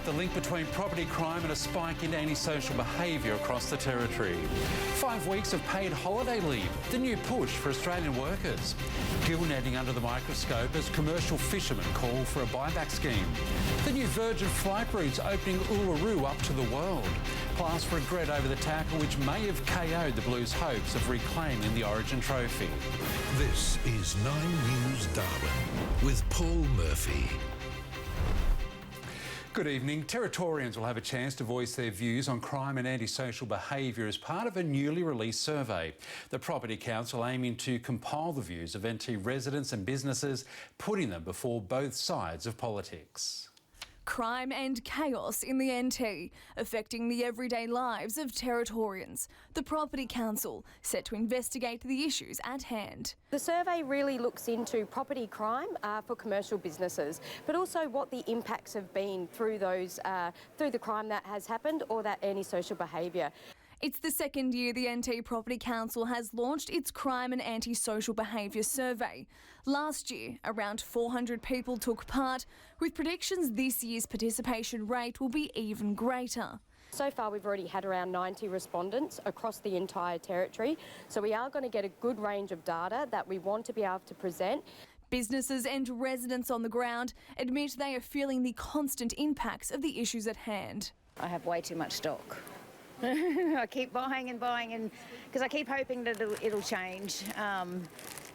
Tonight, the link between property crime and a spike in antisocial behaviour across the territory. 5 weeks of paid holiday leave, the new push for Australian workers. Gill netting under the microscope as commercial fishermen call for a buyback scheme. The new Virgin flight routes opening Uluru up to the world. Plus, regret over the tackle which may have KO'd the Blues' hopes of reclaiming the Origin trophy. This is 9 News Darwin with Paul Murphy. Good evening. Territorians will have a chance to voice their views on crime and antisocial behaviour as part of a newly released survey. The Property Council aiming to compile the views of NT residents and businesses, putting them before both sides of politics. Crime and chaos in the NT, affecting the everyday lives of Territorians. The Property Council set to investigate the issues at hand. The survey really looks into property crime for commercial businesses, but also what the impacts have been through the crime that has happened or that antisocial behaviour. It's the second year the NT Property Council has launched its Crime and Antisocial Behaviour Survey. Last year, around 400 people took part, with predictions this year's participation rate will be even greater. So far we've already had around 90 respondents across the entire territory, so we are going to get a good range of data that we want to be able to present. Businesses and residents on the ground admit they are feeling the constant impacts of the issues at hand. I have way too much stock. I keep buying and because I keep hoping that it'll change,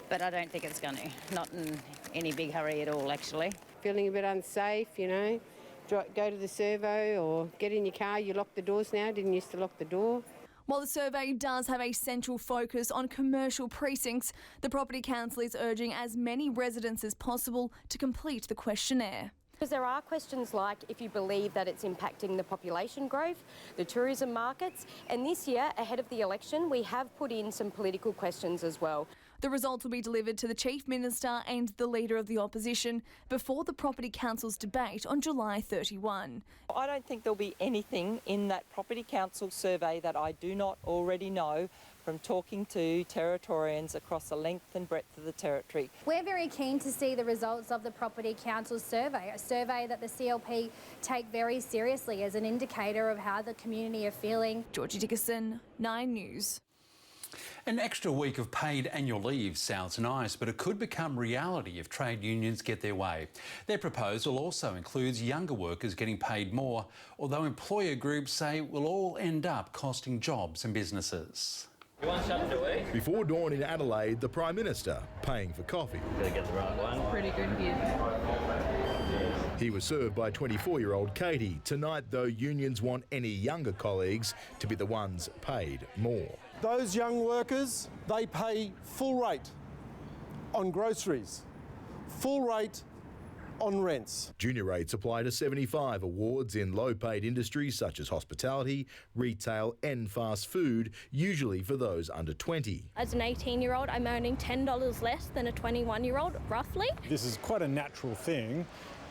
but I don't think it's going to. Not in any big hurry at all, actually. Feeling a bit unsafe, you know. Go to the servo or get in your car. You lock the doors now, didn't used to lock the door. While the survey does have a central focus on commercial precincts, the Property Council is urging as many residents as possible to complete the questionnaire. Because there are questions like if you believe that it's impacting the population growth, the tourism markets, and this year, ahead of the election, we have put in some political questions as well. The results will be delivered to the Chief Minister and the Leader of the Opposition before the Property Council's debate on July 31. I don't think there'll be anything in that Property Council survey that I do not already know from talking to Territorians across the length and breadth of the territory. We're very keen to see the results of the Property Council survey, a survey that the CLP take very seriously as an indicator of how the community are feeling. Georgie Dickerson, 9 News. An extra week of paid annual leave sounds nice, but it could become reality if trade unions get their way. Their proposal also includes younger workers getting paid more, although employer groups say it will all end up costing jobs and businesses. You want something to eat? Before dawn in Adelaide, the Prime Minister paying for coffee. Gotta get the right one. Pretty good here. He was served by 24-year-old Katie. Tonight, though, unions want any younger colleagues to be the ones paid more. Those young workers, they pay full rate on groceries, full rate on rents. Junior rates apply to 75 awards in low-paid industries such as hospitality, retail and fast food, usually for those under 20. As an 18-year-old, I'm earning $10 less than a 21-year-old, roughly. This is quite a natural thing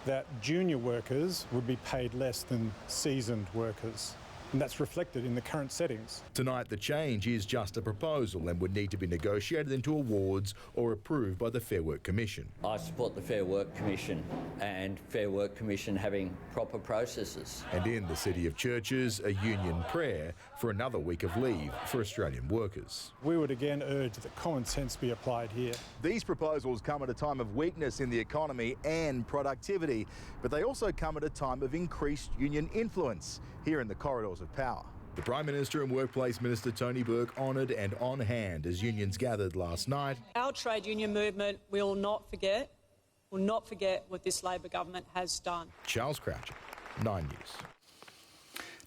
that junior workers would be paid less than seasoned workers. And that's reflected in the current settings. Tonight, the change is just a proposal and would need to be negotiated into awards or approved by the Fair Work Commission. I support the Fair Work Commission and Fair Work Commission having proper processes. And in the City of Churches, a union prayer for another week of leave for Australian workers. We would again urge that common sense be applied here. These proposals come at a time of weakness in the economy and productivity, but they also come at a time of increased union influence here in the corridors of power. The Prime Minister and Workplace Minister Tony Burke honoured and on hand as unions gathered last night. Our trade union movement will not forget what this Labor government has done. Charles Croucher, 9 News.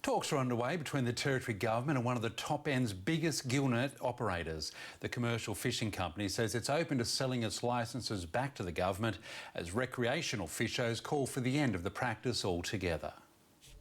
Talks are underway between the Territory Government and one of the top end's biggest gillnet operators. The commercial fishing company says it's open to selling its licences back to the government as recreational fishers call for the end of the practice altogether.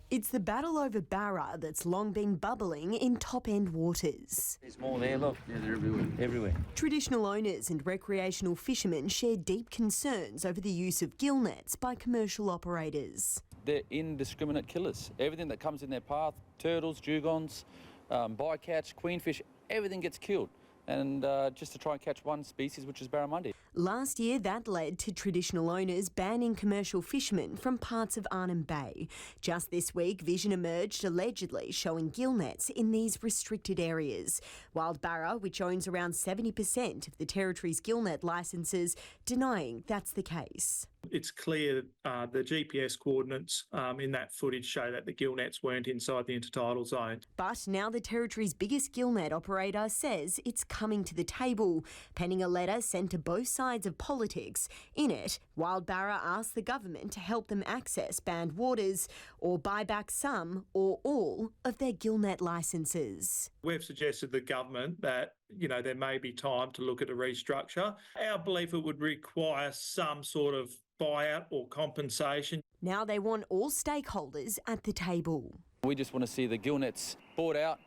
It's the battle over barra that's long been bubbling in top-end waters. There's more there, look. Yeah, they're everywhere. Traditional owners and recreational fishermen share deep concerns over the use of gill nets by commercial operators. They're indiscriminate killers. Everything that comes in their path, turtles, dugongs, bycatch, queenfish, everything gets killed. and just to try and catch one species, which is barramundi. Last year, that led to traditional owners banning commercial fishermen from parts of Arnhem Bay. Just this week, vision emerged allegedly showing gill nets in these restricted areas. Wild Barra, which owns around 70% of the territory's gill net licences, denying that's the case. It's clear the GPS coordinates in that footage show that the gill nets weren't inside the intertidal zone. But now the territory's biggest gill net operator says it's coming to the table, penning a letter sent to both sides of politics. In it, Wild Barra asked the government to help them access banned waters or buy back some or all of their gill net licences. We've suggested to the government that, there may be time to look at a restructure. Our belief it would require some sort of buyout or compensation. Now they want all stakeholders at the table. We just want to see the gill nets bought out,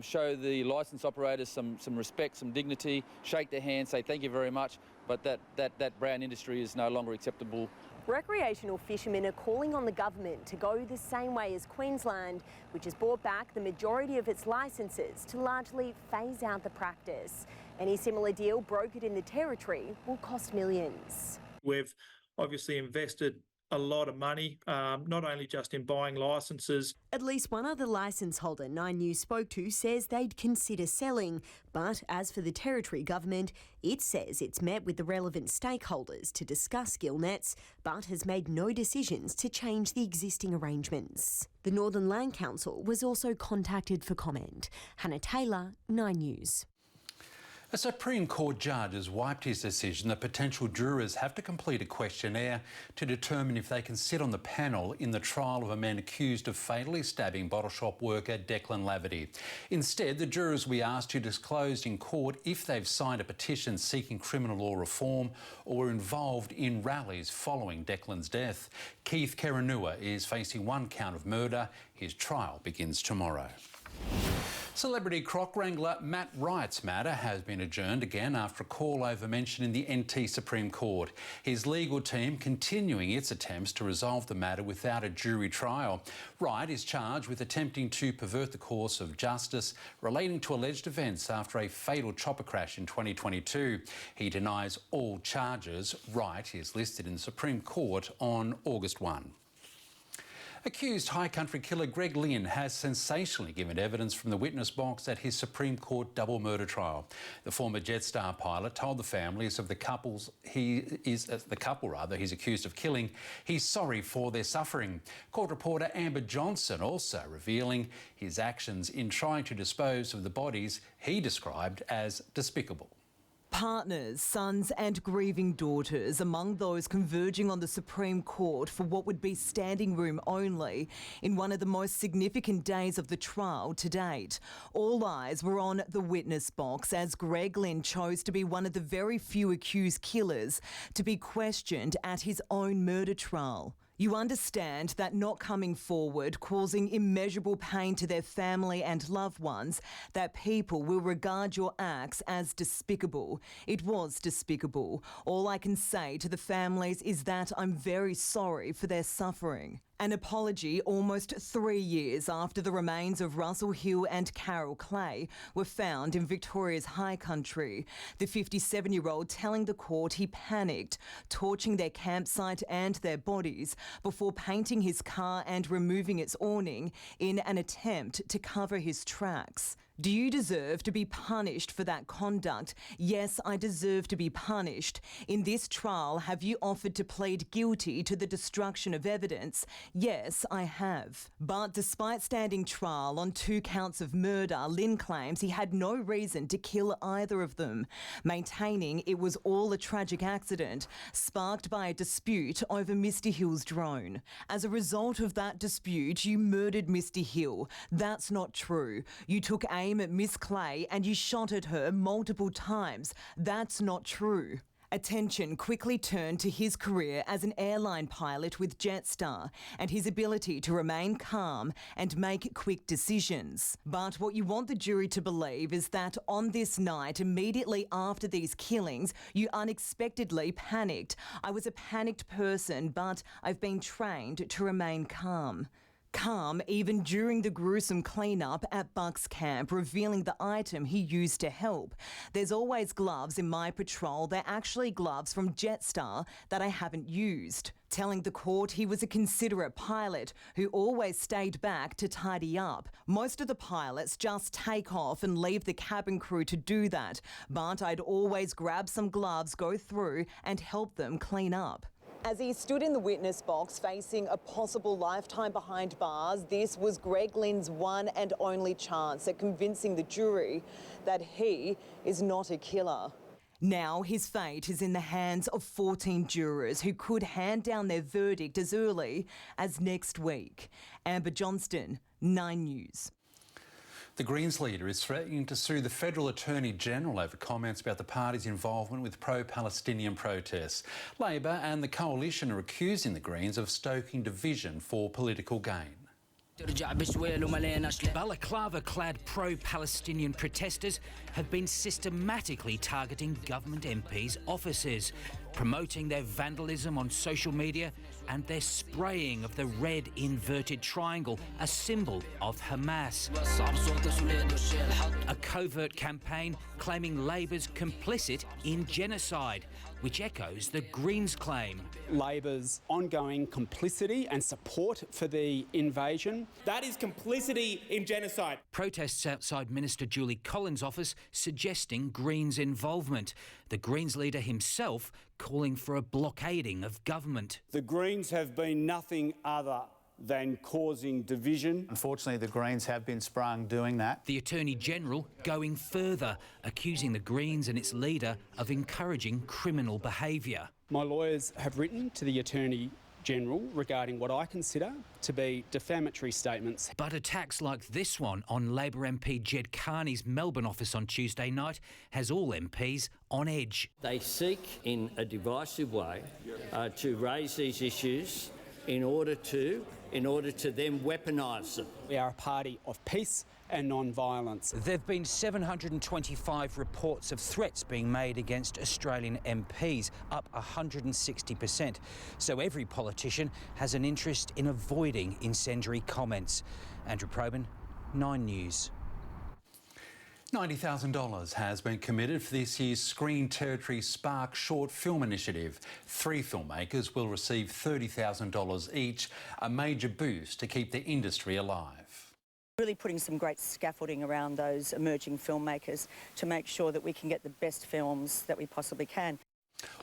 show the licence operators some respect, some dignity, shake their hands, say thank you very much, but that brown industry is no longer acceptable. Recreational fishermen are calling on the government to go the same way as Queensland, which has brought back the majority of its licences to largely phase out the practice. Any similar deal brokered in the territory will cost millions. We've obviously invested a lot of money, not only just in buying licences. At least one other licence holder 9 News spoke to says they'd consider selling. But as for the Territory Government, it says it's met with the relevant stakeholders to discuss gill nets, but has made no decisions to change the existing arrangements. The Northern Land Council was also contacted for comment. Hannah Taylor, 9 News. A Supreme Court judge has wiped his decision that potential jurors have to complete a questionnaire to determine if they can sit on the panel in the trial of a man accused of fatally stabbing bottle shop worker Declan Laverty. Instead, the jurors will be asked to disclose in court if they've signed a petition seeking criminal law reform or were involved in rallies following Declan's death. Keith Keranua is facing one count of murder. His trial begins tomorrow. Celebrity croc wrangler Matt Wright's matter has been adjourned again after a call over mention in the NT Supreme Court. His legal team continuing its attempts to resolve the matter without a jury trial. Wright is charged with attempting to pervert the course of justice relating to alleged events after a fatal chopper crash in 2022. He denies all charges. Wright is listed in the Supreme Court on August 1. Accused High Country killer Greg Lynn has sensationally given evidence from the witness box at his Supreme Court double murder trial. The former Jetstar pilot told the families of the couple he's accused of killing, he's sorry for their suffering. Court reporter Amber Johnson also revealing his actions in trying to dispose of the bodies he described as despicable. Partners, sons and grieving daughters among those converging on the Supreme Court for what would be standing room only in one of the most significant days of the trial to date. All eyes were on the witness box as Greg Lynn chose to be one of the very few accused killers to be questioned at his own murder trial. You understand that not coming forward, causing immeasurable pain to their family and loved ones, that people will regard your acts as despicable. It was despicable. All I can say to the families is that I'm very sorry for their suffering. An apology almost 3 years after the remains of Russell Hill and Carol Clay were found in Victoria's High Country. The 57-year-old telling the court he panicked, torching their campsite and their bodies before painting his car and removing its awning in an attempt to cover his tracks. Do you deserve to be punished for that conduct? Yes, I deserve to be punished. In this trial, have you offered to plead guilty to the destruction of evidence? Yes, I have. But despite standing trial on 2 counts of murder, Lynn claims he had no reason to kill either of them, maintaining it was all a tragic accident sparked by a dispute over Mr. Hill's drone. As a result of that dispute, you murdered Mr. Hill. That's not true. You took aim at Miss Clay and you shot at her multiple times. That's not true. Attention quickly turned to his career as an airline pilot with Jetstar and his ability to remain calm and make quick decisions. But what you want the jury to believe is that on this night, immediately after these killings, you unexpectedly panicked. I was a panicked person, but I've been trained to remain calm. Calm even during the gruesome clean-up at Buck's camp, revealing the item he used to help. There's always gloves in my patrol. They're actually gloves from Jetstar that I haven't used. Telling the court he was a considerate pilot who always stayed back to tidy up. Most of the pilots just take off and leave the cabin crew to do that, but I'd always grab some gloves, go through and help them clean up. As he stood in the witness box facing a possible lifetime behind bars, this was Greg Lynn's one and only chance at convincing the jury that he is not a killer. Now his fate is in the hands of 14 jurors who could hand down their verdict as early as next week. Amber Johnston, 9 News. The Greens leader is threatening to sue the Federal Attorney General over comments about the party's involvement with pro-Palestinian protests. Labor and the Coalition are accusing the Greens of stoking division for political gain. Balaclava-clad pro-Palestinian protesters have been systematically targeting government MPs' offices, promoting their vandalism on social media and their spraying of the red inverted triangle, a symbol of Hamas. A covert campaign claiming Labor's complicit in genocide, which echoes the Greens' claim. Labor's ongoing complicity and support for the invasion. That is complicity in genocide. Protests outside Minister Julie Collins' office suggesting Greens' involvement. The Greens leader himself calling for a blockading of government. The Greens have been nothing other than causing division. Unfortunately, the Greens have been sprung doing that. The Attorney General going further, accusing the Greens and its leader of encouraging criminal behaviour. My lawyers have written to the Attorney General regarding what I consider to be defamatory statements. But attacks like this one on Labor MP Jed Carney's Melbourne office on Tuesday night has all MPs on edge. They seek in a divisive way to raise these issues in order to then weaponise them. We are a party of peace and non-violence. There have been 725 reports of threats being made against Australian MPs, up 160%. So every politician has an interest in avoiding incendiary comments. Andrew Probyn, 9 News. $90,000 has been committed for this year's Screen Territory Spark short film initiative. 3 filmmakers will receive $30,000 each, a major boost to keep the industry alive. Really putting some great scaffolding around those emerging filmmakers to make sure that we can get the best films that we possibly can.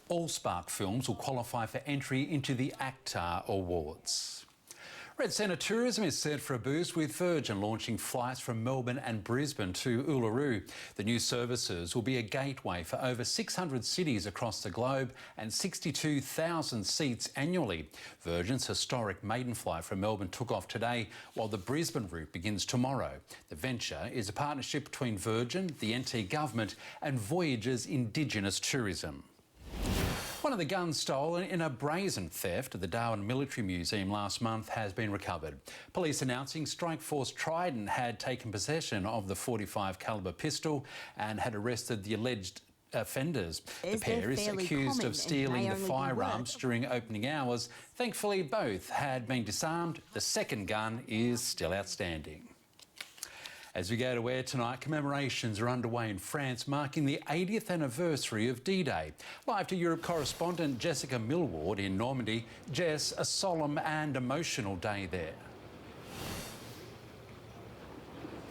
All Spark films will qualify for entry into the ACTA Awards. Red Centre tourism is set for a boost with Virgin launching flights from Melbourne and Brisbane to Uluru. The new services will be a gateway for over 600 cities across the globe and 62,000 seats annually. Virgin's historic maiden flight from Melbourne took off today, while the Brisbane route begins tomorrow. The venture is a partnership between Virgin, the NT Government and Voyager's Indigenous Tourism. One of the guns stolen in a brazen theft at the Darwin Military Museum last month has been recovered. Police announcing Strike Force Trident had taken possession of the .45 calibre pistol and had arrested the alleged offenders. The pair is accused of stealing the firearms during opening hours. Thankfully, both had been disarmed. The second gun is still outstanding. As we go to air tonight, commemorations are underway in France, marking the 80th anniversary of D-Day. Live to Europe correspondent Jessica Millward in Normandy. Jess, a solemn and emotional day there.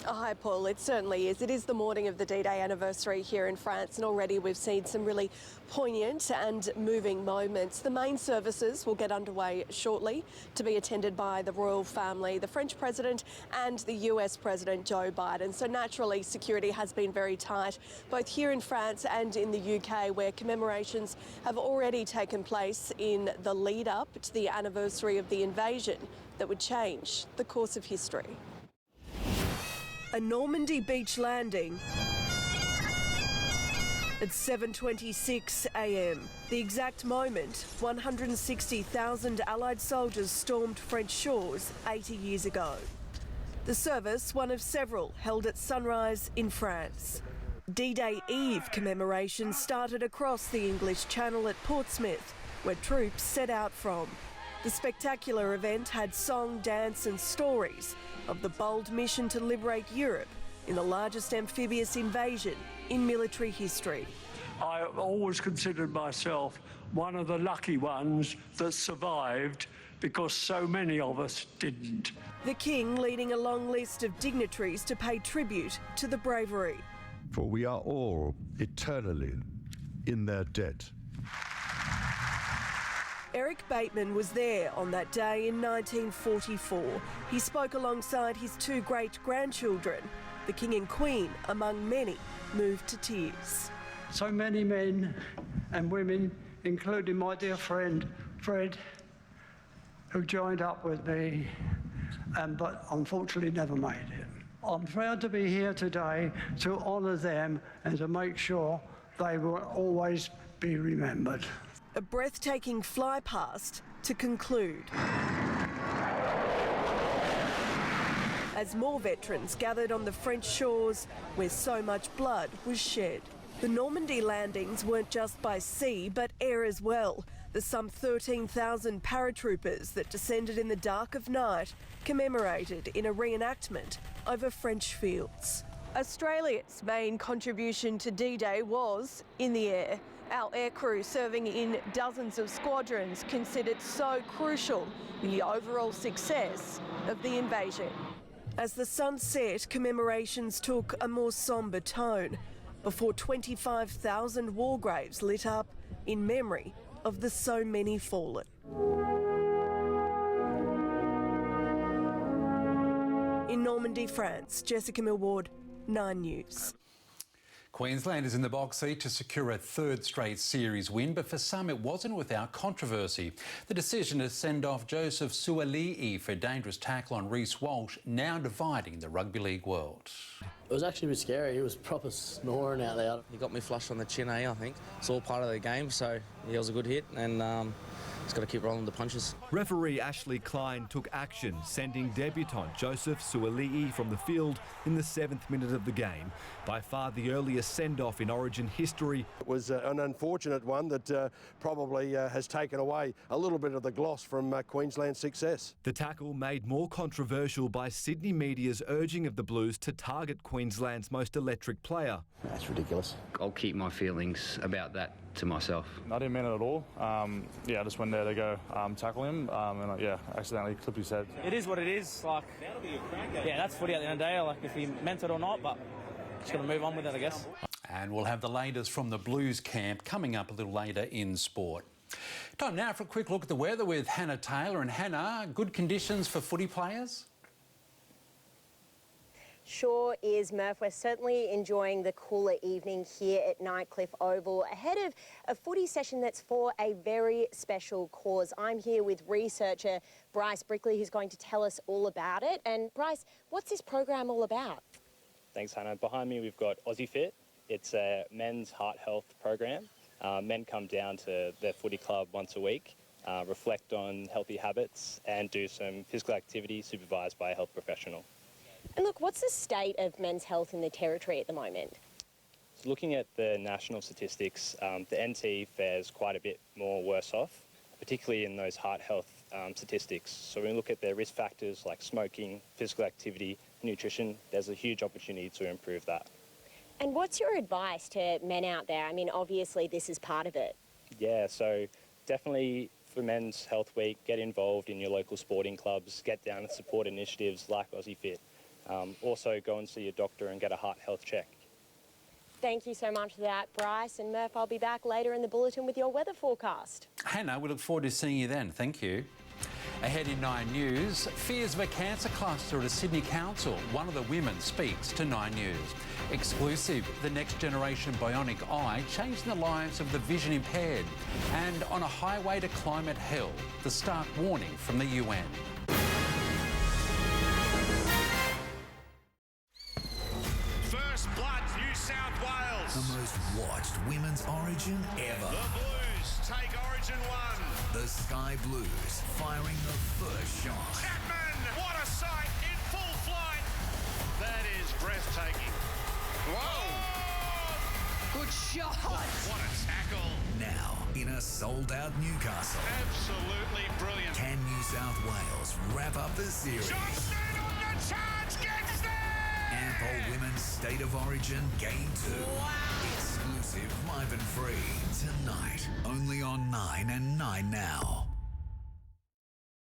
Oh, hi, Paul. It certainly is. It is the morning of the D-Day anniversary here in France, and already we've seen some really poignant and moving moments. The main services will get underway shortly to be attended by the royal family, the French president and the US President Joe Biden. So naturally, security has been very tight, both here in France and in the UK, where commemorations have already taken place in the lead-up to the anniversary of the invasion that would change the course of history. A Normandy beach landing at 7:26 a.m. The exact moment 160,000 Allied soldiers stormed French shores 80 years ago. The service, one of several held at sunrise in France. D-Day Eve commemorations started across the English Channel at Portsmouth, where troops set out from. The spectacular event had song, dance and stories of the bold mission to liberate Europe in the largest amphibious invasion in military history. I always considered myself one of the lucky ones that survived because so many of us didn't. The King leading a long list of dignitaries to pay tribute to the bravery. For we are all eternally in their debt. Eric Bateman was there on that day in 1944. He spoke alongside his two great-grandchildren, the King and Queen, among many, moved to tears. So many men and women, including my dear friend Fred, who joined up with me, but unfortunately never made it. I'm proud to be here today to honour them and to make sure they will always be remembered. A breathtaking fly past to conclude. As more veterans gathered on the French shores where so much blood was shed. The Normandy landings weren't just by sea but air as well. The some 13,000 paratroopers that descended in the dark of night commemorated in a reenactment over French fields. Australia's main contribution to D-Day was in the air. Our aircrew serving in dozens of squadrons considered so crucial in the overall success of the invasion. As the sun set, commemorations took a more sombre tone before 25,000 war graves lit up in memory of the so many fallen. In Normandy, France, Jessica Millward, 9 News. Queensland is in the box seat to secure a third straight series win, but for some it wasn't without controversy. The decision to send off Joseph Suaalii for a dangerous tackle on Reece Walsh now dividing the rugby league world. It was actually a bit scary. He was proper snoring out there. He got me flush on the chin, I think. It's all part of the game, so yeah, it was a good hit, and just got to keep rolling the punches. Referee Ashley Klein took action, sending debutant Joseph Suaalii from the field in the 7th minute of the game. By far the earliest send-off in Origin history. It was an unfortunate one that probably has taken away a little bit of the gloss from Queensland's success. The tackle made more controversial by Sydney media's urging of the Blues to target Queensland's most electric player. That's ridiculous. I'll keep my feelings about that to myself. I didn't mean it at all. Yeah, I just went there to go tackle him and yeah, accidentally clipped his head. It is what it is. Like, yeah, that's footy at the end of the day. Like, if he meant it or not, but just got to move on with it, I guess. And we'll have the latest from the Blues camp coming up a little later in sport. Time now for a quick look at the weather with Hannah Taylor. And Hannah, good conditions for footy players? Sure is, Murph. We're certainly enjoying the cooler evening here at Nightcliff Oval ahead of a footy session that's for a very special cause. I'm here with researcher Bryce Brickley, who's going to tell us all about it. And Bryce, what's this program all about? Thanks, Hannah. Behind me, we've got Aussie Fit. It's a men's heart health program. Men come down to their footy club once a week, reflect on healthy habits and do some physical activity supervised by a health professional. And look, what's the state of men's health in the Territory at the moment? So looking at the national statistics, the NT fares quite a bit more worse off, particularly in those heart health statistics. So when we look at their risk factors like smoking, physical activity, nutrition, there's a huge opportunity to improve that. And what's your advice to men out there? I mean, obviously this is part of it. Yeah, so definitely for Men's Health Week, get involved in your local sporting clubs, get down and support initiatives like Aussie Fit. Also go and see your doctor and get a heart health check. Thank you so much for that, Bryce. And Murph, I'll be back later in the Bulletin with your weather forecast. Hannah, we look forward to seeing you then. Thank you. Ahead in 9 News, fears of a cancer cluster at a Sydney council. One of the women speaks to 9 News. Exclusive, the next generation bionic eye changing the lives of the vision impaired. And on a highway to climate hell, the stark warning from the UN. First Blood, New South Wales. The most watched women's Origin ever. The Blues take Origin 1. The Sky Blues firing the first shot. Chapman, what a sight in full flight. That is breathtaking. Whoa! good shot. What a tackle. Now, in a sold-out Newcastle. Absolutely brilliant. Can New South Wales wrap up the series? Johnston on the charge, gets there! Ample Women's State of Origin Game 2. Wow. Exclusive, live and free, tonight. Only on 9 and 9 Now.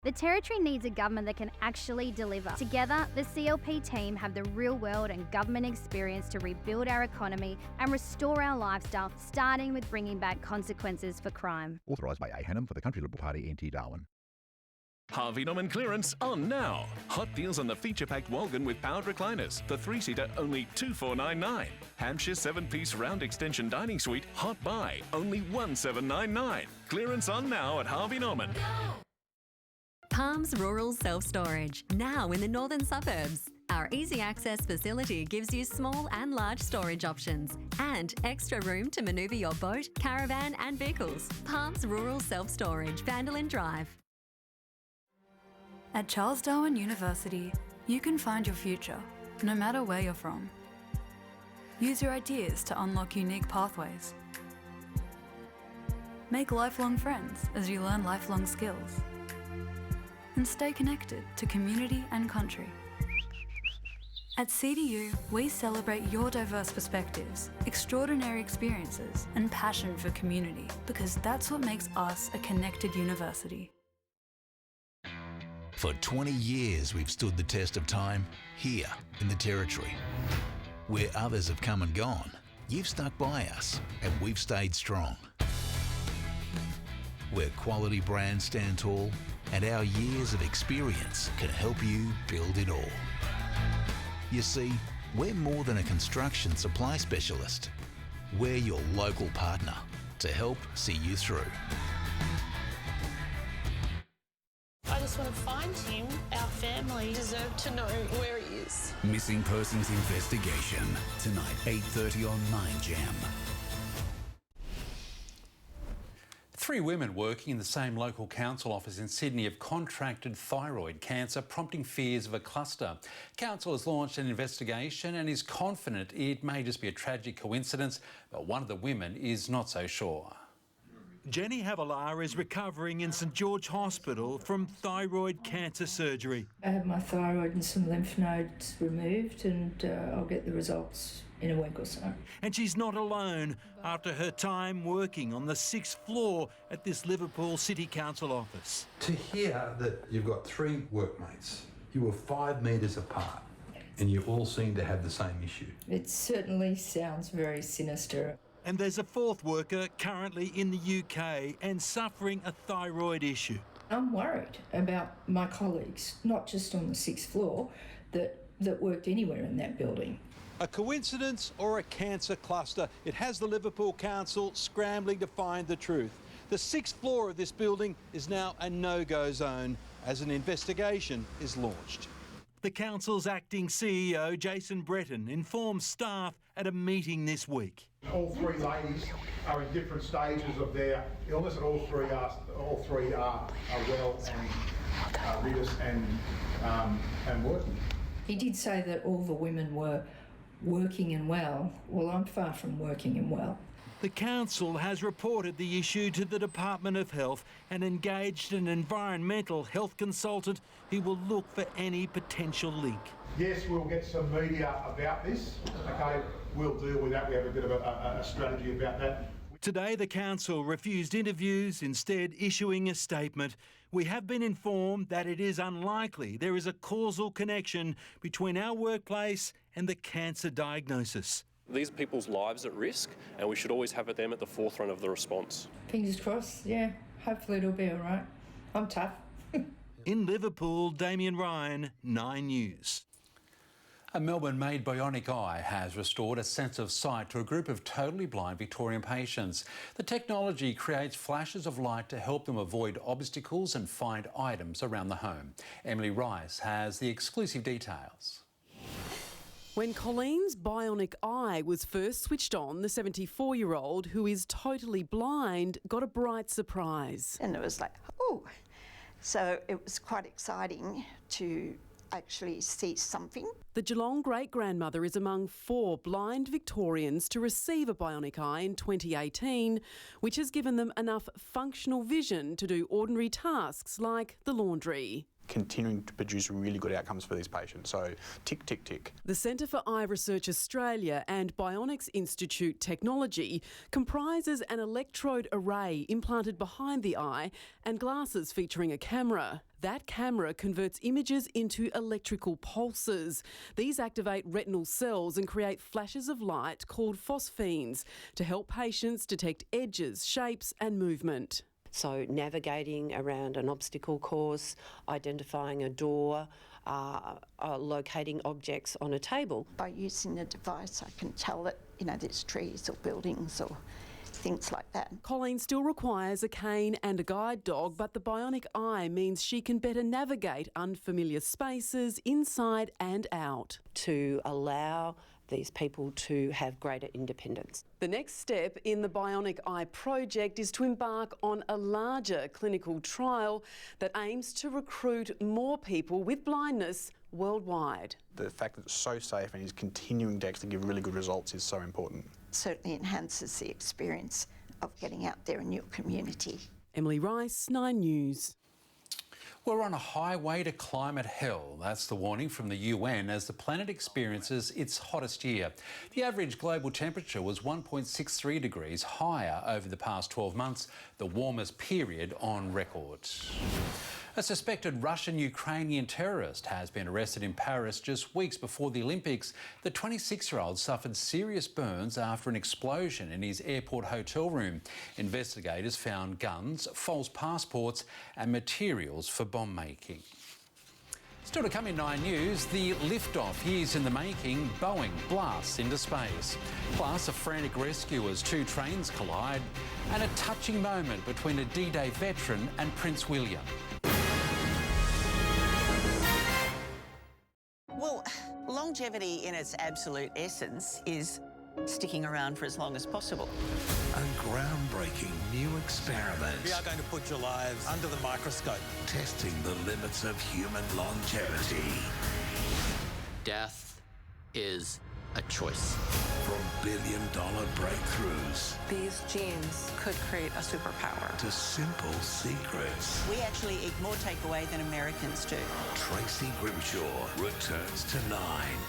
The Territory needs a government that can actually deliver. Together, the CLP team have the real world and government experience to rebuild our economy and restore our lifestyle, starting with bringing back consequences for crime. Authorised by A. Hannam for the Country Liberal Party, NT Darwin. Harvey Norman clearance on now. Hot deals on the feature-packed Walgan with powered recliners. The 3-seater, only $2,499. Hampshire 7-piece round extension dining suite, hot buy, only $1,799. Clearance on now at Harvey Norman. Palms Rural Self-Storage, now in the northern suburbs. Our easy access facility gives you small and large storage options and extra room to manoeuvre your boat, caravan and vehicles. Palms Rural Self-Storage, Vanderlyn Drive. At Charles Darwin University, you can find your future, no matter where you're from. Use your ideas to unlock unique pathways. Make lifelong friends as you learn lifelong skills. And stay connected to community and country. At CDU, we celebrate your diverse perspectives, extraordinary experiences, and passion for community, because that's what makes us a connected university. For 20 years, we've stood the test of time here in the Territory. Where others have come and gone, you've stuck by us, and we've stayed strong. Where quality brands stand tall, and our years of experience can help you build it all. You see, we're more than a construction supply specialist. We're your local partner to help see you through. I just want to find him. Our family deserve to know where he is. Missing Persons Investigation, tonight 8:30 on 9Jam. 3 women working in the same local council office in Sydney have contracted thyroid cancer, prompting fears of a cluster. Council has launched an investigation and is confident it may just be a tragic coincidence, but one of the women is not so sure. Jenny Havilar is recovering in St George Hospital from thyroid cancer surgery. I have my thyroid and some lymph nodes removed, and I'll get the results in a week or so. And she's not alone after her time working on the 6th floor at this Liverpool City Council office. To hear that you've got 3 workmates, you were 5 metres apart, and you all seem to have the same issue. It certainly sounds very sinister. And there's a 4th worker currently in the UK and suffering a thyroid issue. I'm worried about my colleagues, not just on the 6th floor, that worked anywhere in that building. A coincidence or a cancer cluster? It has the Liverpool Council scrambling to find the truth. The 6th floor of this building is now a no-go zone as an investigation is launched. The council's acting CEO, Jason Breton, informed staff at a meeting this week. All 3 ladies are in different stages of their illness, and all three are well and with us and working. He did say that all the women were working and well. Well, I'm far from working and well. The council has reported the issue to the Department of Health and engaged an environmental health consultant who will look for any potential link. Yes, we'll get some media about this. Okay, we'll deal with that. We have a bit of a strategy about that. Today, the council refused interviews, instead issuing a statement. We have been informed that it is unlikely there is a causal connection between our workplace and the cancer diagnosis. These are people's lives at risk, and we should always have them at the forefront of the response. Fingers crossed, yeah. Hopefully it'll be all right. I'm tough. In Liverpool, Damien Ryan, 9 News. A Melbourne-made bionic eye has restored a sense of sight to a group of totally blind Victorian patients. The technology creates flashes of light to help them avoid obstacles and find items around the home. Emily Rice has the exclusive details. When Colleen's bionic eye was first switched on, the 74-year-old, who is totally blind, got a bright surprise. And it was like, oh. So it was quite exciting to actually see something. The Geelong great-grandmother is among 4 blind Victorians to receive a bionic eye in 2018, which has given them enough functional vision to do ordinary tasks like the laundry. Continuing to produce really good outcomes for these patients. So tick, tick, tick. The Centre for Eye Research Australia and Bionics Institute Technology comprises an electrode array implanted behind the eye and glasses featuring a camera. That camera converts images into electrical pulses. These activate retinal cells and create flashes of light called phosphenes to help patients detect edges, shapes and movement. So navigating around an obstacle course, identifying a door, locating objects on a table. By using the device, I can tell that, there's trees or buildings or things like that. Colleen still requires a cane and a guide dog, but the bionic eye means she can better navigate unfamiliar spaces inside and out. To allow these people to have greater independence. The next step in the Bionic Eye project is to embark on a larger clinical trial that aims to recruit more people with blindness worldwide. The fact that it's so safe and is continuing to actually give really good results is so important. Certainly enhances the experience of getting out there in your community. Emily Rice, 9 News. We're on a highway to climate hell. That's the warning from the UN as the planet experiences its hottest year. The average global temperature was 1.63 degrees higher over the past 12 months, the warmest period on record. A suspected Russian-Ukrainian terrorist has been arrested in Paris just weeks before the Olympics. The 26-year-old suffered serious burns after an explosion in his airport hotel room. Investigators found guns, false passports and materials for bomb making. Still to come in 9 News, the liftoff years in the making, Boeing blasts into space. Plus, a frantic rescue as 2 trains collide, and a touching moment between a D-Day veteran and Prince William. Well, longevity in its absolute essence is sticking around for as long as possible. A groundbreaking new experiment. We are going to put your lives under the microscope. Testing the limits of human longevity. Death is a choice. From billion-dollar breakthroughs. These genes could create a superpower. To simple secrets. We actually eat more takeaway than Americans do. Tracy Grimshaw returns to 9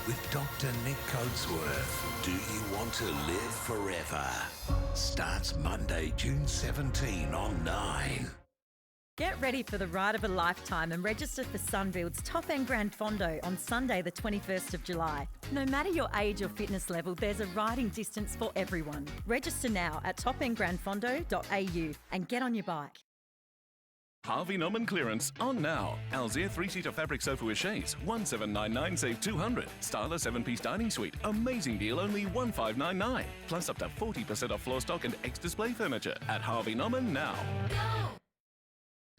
with Dr. Nick Coatsworth. Do you want to live forever? Starts Monday, June 17 on 9. Get ready for the ride of a lifetime and register for Sunbuild's Top End Grand Fondo on Sunday the 21st of July. No matter your age or fitness level, there's a riding distance for everyone. Register now at topendgrandfondo.au and get on your bike. Harvey Norman clearance on now. Alzire 3-seater fabric sofa with chaise, $1,799 save $200. Styler 7-piece dining suite, amazing deal, only $1,599. Plus up to 40% off floor stock and ex-display furniture at Harvey Norman now.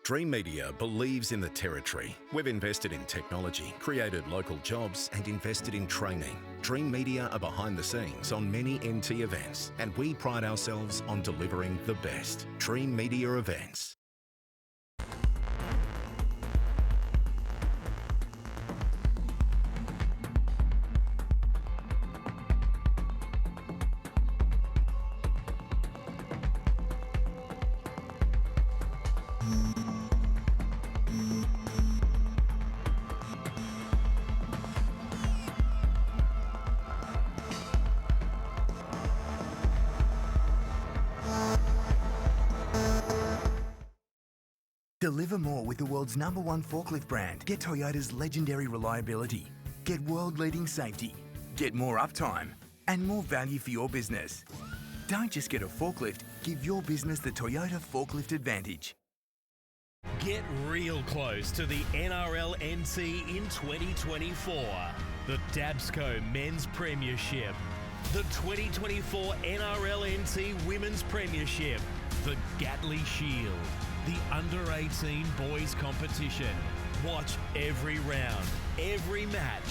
Dream Media believes in the Territory. We've invested in technology, created local jobs and invested in training. Dream Media are behind the scenes on many NT events and we pride ourselves on delivering the best. Dream Media events. Deliver more with the world's #1 forklift brand. Get Toyota's legendary reliability. Get world-leading safety. Get more uptime and more value for your business. Don't just get a forklift, give your business the Toyota Forklift Advantage. Get real close to the NRL NT in 2024. The Dabsco Men's Premiership. The 2024 NRL NT Women's Premiership. The Gatley Shield. The Under-18 Boys Competition. Watch every round, every match.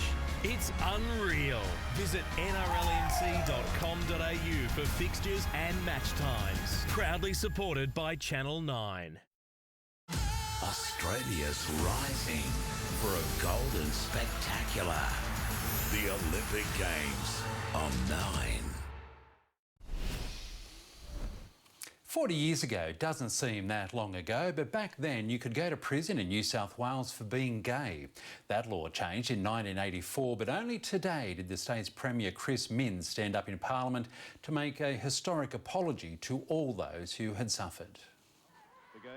It's unreal. Visit nrlnc.com.au for fixtures and match times. Proudly supported by Channel 9. Australia's rising. for a golden spectacular. The Olympic Games on 9. 40 years ago doesn't seem that long ago, but back then you could go to prison in New South Wales for being gay. That law changed in 1984, but only today did the state's Premier Chris Minns stand up in Parliament to make a historic apology to all those who had suffered.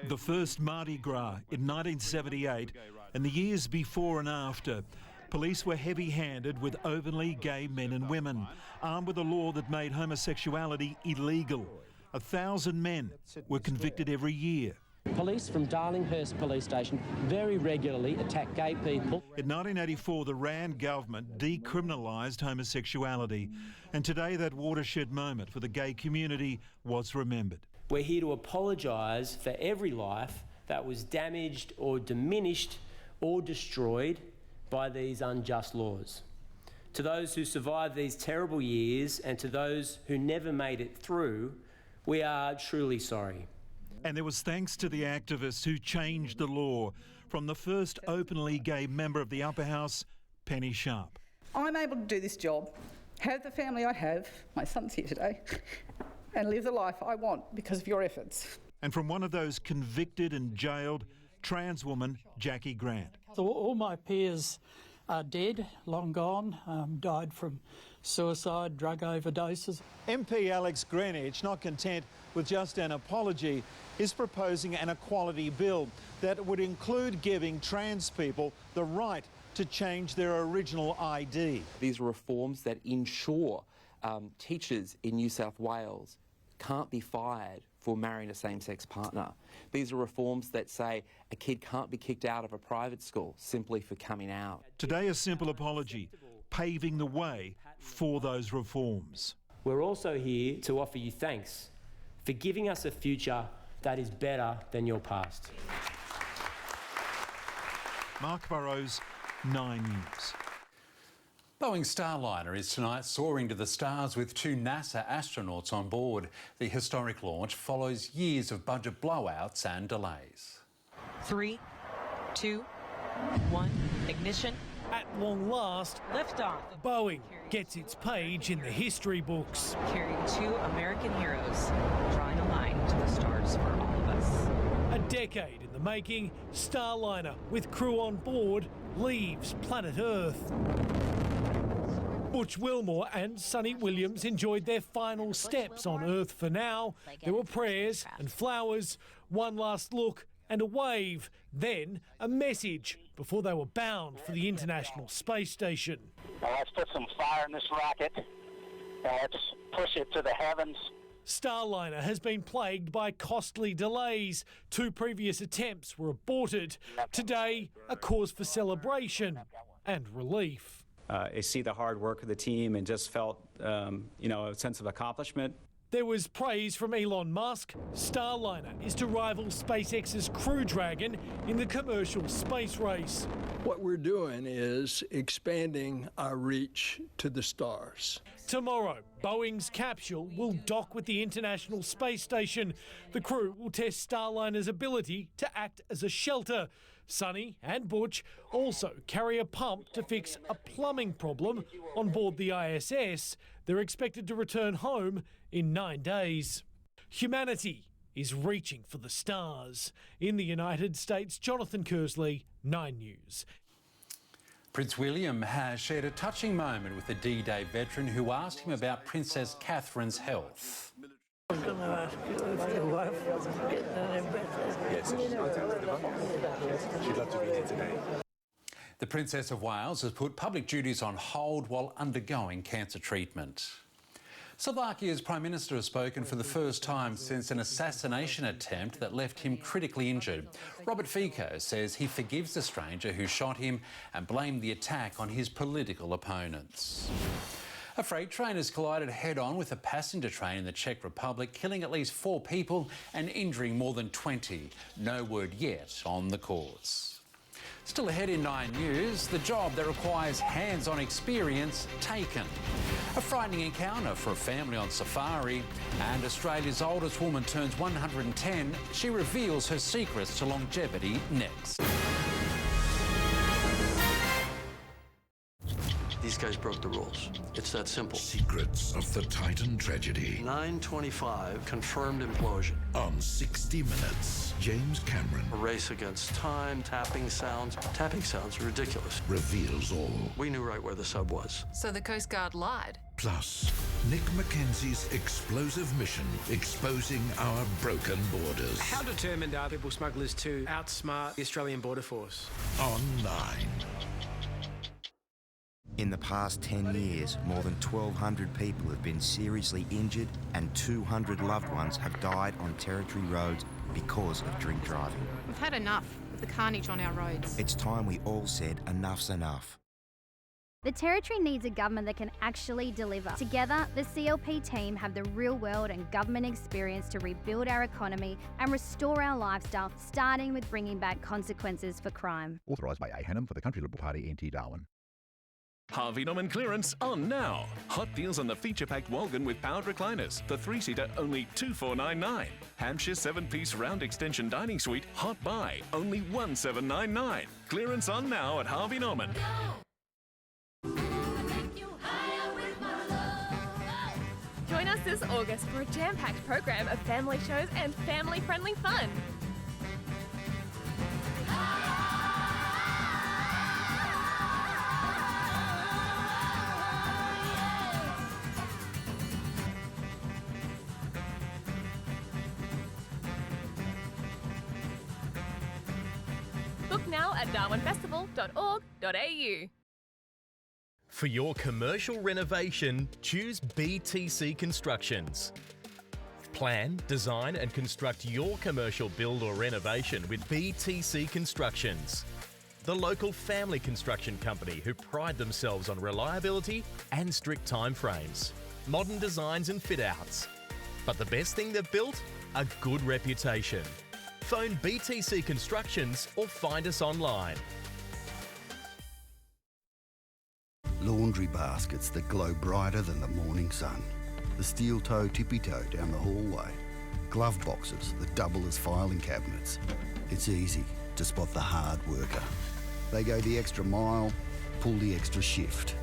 The first Mardi Gras in 1978 and the years before and after, police were heavy-handed with openly gay men and women, armed with a law that made homosexuality illegal. 1,000 men were convicted every year. Police from Darlinghurst Police Station very regularly attack gay people. In 1984, the Rand government decriminalised homosexuality, and today that watershed moment for the gay community was remembered. We're here to apologise for every life that was damaged or diminished or destroyed by these unjust laws. To those who survived these terrible years and to those who never made it through, we are truly sorry. And there was thanks to the activists who changed the law, from the first openly gay member of the Upper House, Penny Sharp. I'm able to do this job, have the family I have, my son's here today, and live the life I want because of your efforts. And from one of those convicted and jailed, trans woman Jackie Grant. So all my peers are dead, long gone, died from suicide, drug overdoses. MP Alex Greenwich, not content with just an apology, is proposing an equality bill that would include giving trans people the right to change their original ID. These are reforms that ensure teachers in New South Wales can't be fired for marrying a same-sex partner. These are reforms that say a kid can't be kicked out of a private school simply for coming out. Today, a simple apology, paving the way for those reforms. We're also here to offer you thanks for giving us a future that is better than your past. Mark Burrows, 9 News. Boeing's Starliner is tonight soaring to the stars with 2 NASA astronauts on board. The historic launch follows years of budget blowouts and delays. 3, 2, 1, ignition. At long last, Liftoff. Boeing gets its page in the history books. Carrying 2 American heroes, drawing a line to the stars for all of us. A decade in the making, Starliner, with crew on board, leaves planet Earth. Butch Wilmore and Sonny Williams enjoyed their final steps on Earth for now. There were prayers and flowers, one last look and a wave, then a message before they were bound for the International Space Station. Let's put some fire in this rocket and let's push it to the heavens. Starliner has been plagued by costly delays. 2 previous attempts were aborted. Today, a cause for celebration and relief. I see the hard work of the team and just felt, a sense of accomplishment. There was praise from Elon Musk. Starliner is to rival SpaceX's Crew Dragon in the commercial space race. What we're doing is expanding our reach to the stars. Tomorrow, Boeing's capsule will dock with the International Space Station. The crew will test Starliner's ability to act as a shelter. Sonny and Butch also carry a pump to fix a plumbing problem on board the ISS. They're expected to return home in 9 days. Humanity is reaching for the stars. In the United States, Jonathan Kersley, 9 News. Prince William has shared a touching moment with a D-Day veteran who asked him about Princess Catherine's health. I was going to ask you if your wife was getting any better. Yes, she'd love to be here today. The Princess of Wales has put public duties on hold while undergoing cancer treatment. Slovakia's Prime Minister has spoken for the first time since an assassination attempt that left him critically injured. Robert Fico says he forgives the stranger who shot him and blamed the attack on his political opponents. A freight train has collided head-on with a passenger train in the Czech Republic, killing at least 4 people and injuring more than 20. No word yet on the cause. Still ahead in 9 News, the job that requires hands-on experience taken. A frightening encounter for a family on safari. And Australia's oldest woman turns 110. She reveals her secrets to longevity next. guys broke the rules. It's that simple. Secrets of the Titan tragedy. 9:25, confirmed implosion. On 60 Minutes, James Cameron A race against time, tapping sounds. Tapping sounds are ridiculous. reveals all. We knew right where the sub was. So the Coast Guard lied. Plus, Nick Mackenzie's explosive mission exposing our broken borders. How determined are people smugglers to outsmart the Australian Border Force? On 9. In the past 10 years, more than 1,200 people have been seriously injured and 200 loved ones have died on Territory roads because of drink driving. We've had enough of the carnage on our roads. It's time we all said enough's enough. The Territory needs a government that can actually deliver. Together, the CLP team have the real world and government experience to rebuild our economy and restore our lifestyle, starting with bringing back consequences for crime. Authorised by A. Hannam for the Country Liberal Party, NT Darwin. Harvey Norman clearance on now. Hot deals on the feature-packed Walgan with powered recliners. The 3-seater only $2,499. Hampshire 7-piece round extension dining suite hot buy only $1,799. Clearance on now at Harvey Norman. Join us this August for a jam-packed program of family shows and family-friendly fun. Book now at darwinfestival.org.au. For your commercial renovation, choose BTC Constructions. Plan, design and construct your commercial build or renovation with BTC Constructions, the local family construction company who pride themselves on reliability and strict timeframes, modern designs and fit-outs. But the best thing they've built? A good reputation. Phone BTC Constructions or find us online. Laundry baskets that glow brighter than the morning sun. The steel toe tippy toe down the hallway. Glove boxes that double as filing cabinets. It's easy to spot the hard worker. They go the extra mile, pull the extra shift.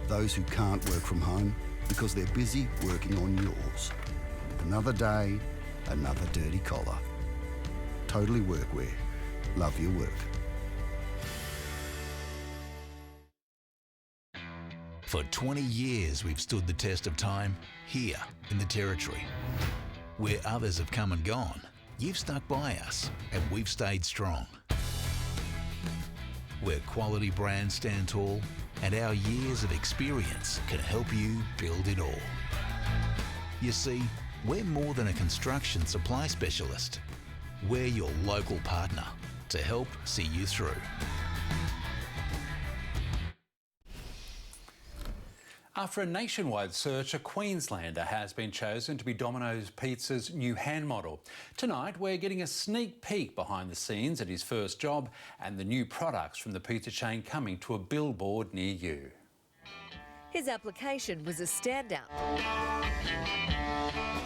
Those who can't work from home because they're busy working on yours. Another day, another dirty collar. Totally Workwear. Love your work. For 20 years, we've stood the test of time here in the Territory. Where others have come and gone, you've stuck by us and we've stayed strong. Where quality brands stand tall and our years of experience can help you build it all. You see, we're more than a construction supply specialist. We're your local partner to help see you through. After a nationwide search, a Queenslander has been chosen to be Domino's Pizza's new hand model. Tonight, we're getting a sneak peek behind the scenes at his first job and the new products from the pizza chain coming to a billboard near you. His application was a standout,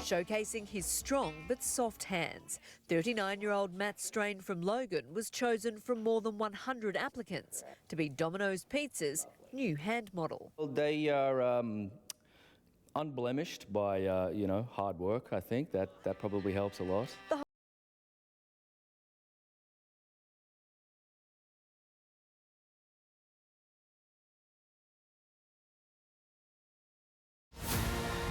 showcasing his strong but soft hands. 39-year-old Matt Strain from Logan was chosen from more than 100 applicants to be Domino's Pizza's new hand model. Well, they are unblemished by, hard work. I think that probably helps a lot.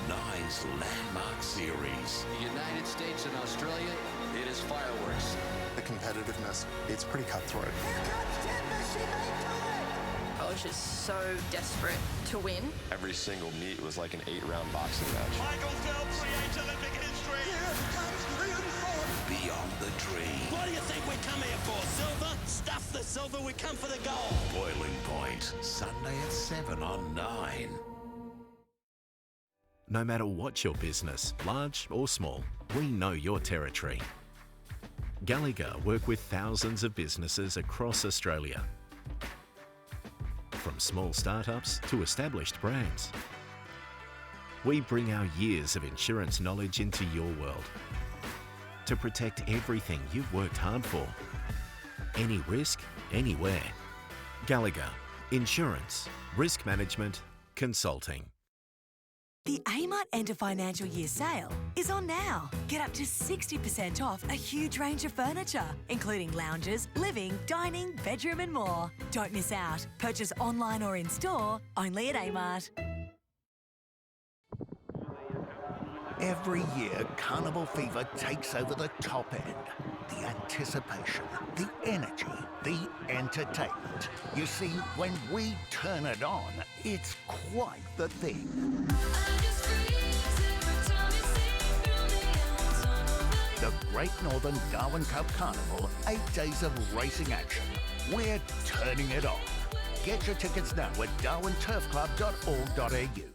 Nine's landmark series. The United States and Australia, it is fireworks. The competitiveness, it's pretty cutthroat. I was just so desperate to win. Every single meet was like an 8-round boxing match. Michael Phelps creates Olympic history. Beyond the dream. What do you think we come here for? Silver? Stuff the silver, we come for the gold. Boiling Point, Sunday at 7 on 9. No matter what your business, large or small, we know your territory. Gallagher work with thousands of businesses across Australia. From small startups to established brands. We bring our years of insurance knowledge into your world to protect everything you've worked hard for. Any risk, anywhere. Gallagher, insurance, risk management, consulting. The Amart End of Financial Year sale is on now. Get up to 60% off a huge range of furniture, including lounges, living, dining, bedroom and more. Don't miss out. Purchase online or in-store, only at Amart. Every year, Carnival Fever takes over the top end. The anticipation, the energy, the entertainment. You see, when we turn it on, it's quite the thing. The Great Northern Darwin Cup Carnival, 8 days of racing action. We're turning it on. Get your tickets now at darwinturfclub.org.au.